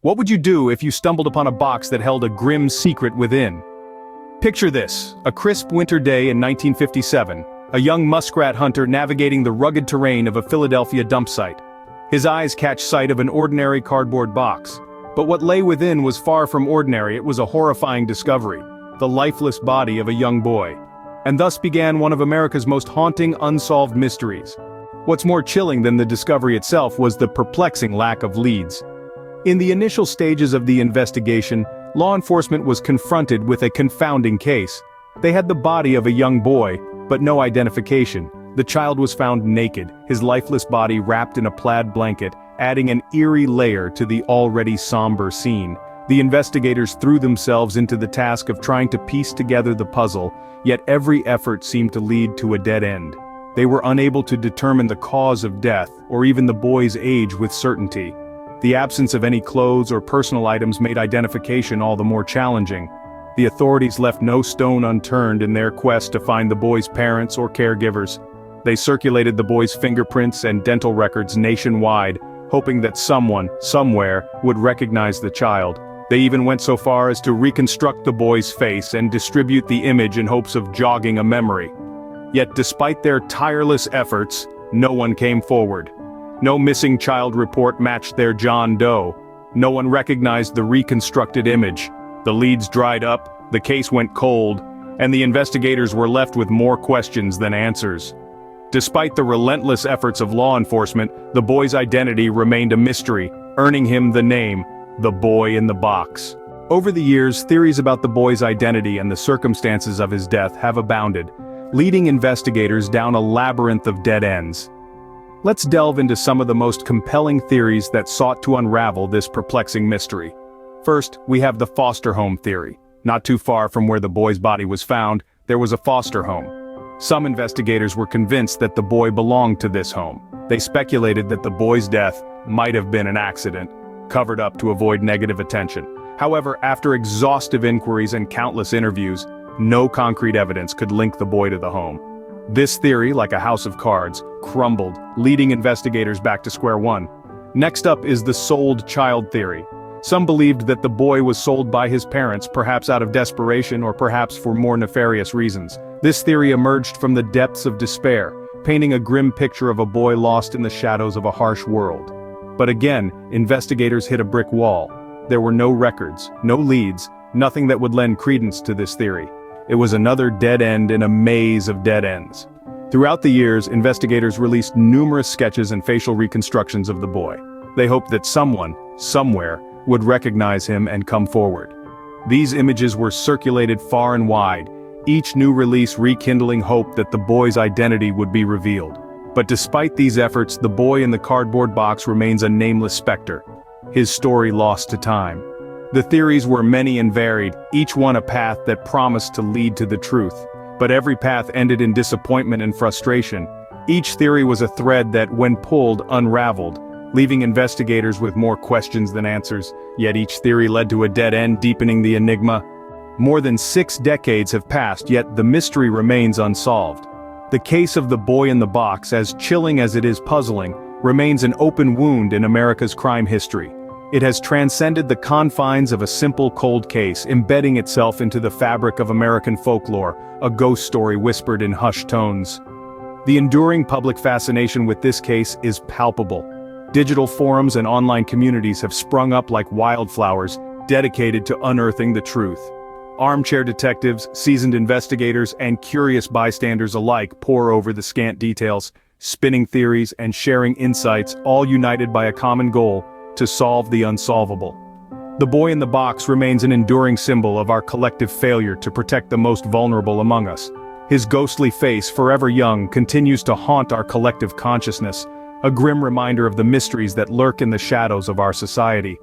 What would you do if you stumbled upon a box that held a grim secret within? Picture this, a crisp winter day in 1957, a young muskrat hunter navigating the rugged terrain of a Philadelphia dump site. His eyes catch sight of an ordinary cardboard box. But what lay within was far from ordinary. It was a horrifying discovery, the lifeless body of a young boy. And thus began one of America's most haunting unsolved mysteries. What's more chilling than the discovery itself was the perplexing lack of leads. In the initial stages of the investigation, law enforcement was confronted with a confounding case. They had the body of a young boy, but no identification. The child was found naked, his lifeless body wrapped in a plaid blanket, adding an eerie layer to the already somber scene. The investigators threw themselves into the task of trying to piece together the puzzle, yet every effort seemed to lead to a dead end. They were unable to determine the cause of death, or even the boy's age with certainty. The absence of any clothes or personal items made identification all the more challenging. The authorities left no stone unturned in their quest to find the boy's parents or caregivers. They circulated the boy's fingerprints and dental records nationwide, hoping that someone, somewhere, would recognize the child. They even went so far as to reconstruct the boy's face and distribute the image in hopes of jogging a memory. Yet despite their tireless efforts, no one came forward. No missing child report matched their John Doe. No one recognized the reconstructed image. The leads dried up, the case went cold, and the investigators were left with more questions than answers. Despite the relentless efforts of law enforcement, the boy's identity remained a mystery, earning him the name, the boy in the box. Over the years, theories about the boy's identity and the circumstances of his death have abounded, leading investigators down a labyrinth of dead ends. Let's delve into some of the most compelling theories that sought to unravel this perplexing mystery. First, we have the foster home theory. Not too far from where the boy's body was found, there was a foster home. Some investigators were convinced that the boy belonged to this home. They speculated that the boy's death might have been an accident, covered up to avoid negative attention. However, after exhaustive inquiries and countless interviews, no concrete evidence could link the boy to the home. This theory, like a house of cards, crumbled, leading investigators back to square one. Next up is the sold child theory. Some believed that the boy was sold by his parents, perhaps out of desperation or perhaps for more nefarious reasons. This theory emerged from the depths of despair, painting a grim picture of a boy lost in the shadows of a harsh world. But again, investigators hit a brick wall. There were no records, no leads, nothing that would lend credence to this theory. It was another dead end in a maze of dead ends. Throughout the years, investigators released numerous sketches and facial reconstructions of the boy. They hoped that someone, somewhere, would recognize him and come forward. These images were circulated far and wide, each new release rekindling hope that the boy's identity would be revealed. But despite these efforts, the boy in the cardboard box remains a nameless specter, his story lost to time. The theories were many and varied, each one a path that promised to lead to the truth. But every path ended in disappointment and frustration. Each theory was a thread that, when pulled, unraveled, leaving investigators with more questions than answers. Yet each theory led to a dead end, deepening the enigma. More than 6 decades have passed, yet the mystery remains unsolved. The case of the boy in the box, as chilling as it is puzzling, remains an open wound in America's crime history. It has transcended the confines of a simple cold case, embedding itself into the fabric of American folklore, a ghost story whispered in hushed tones. The enduring public fascination with this case is palpable. Digital forums and online communities have sprung up like wildflowers, dedicated to unearthing the truth. Armchair detectives, seasoned investigators, and curious bystanders alike pore over the scant details, spinning theories and sharing insights, all united by a common goal: to solve the unsolvable. The boy in the box remains an enduring symbol of our collective failure to protect the most vulnerable among us. His ghostly face, forever young, continues to haunt our collective consciousness, a grim reminder of the mysteries that lurk in the shadows of our society.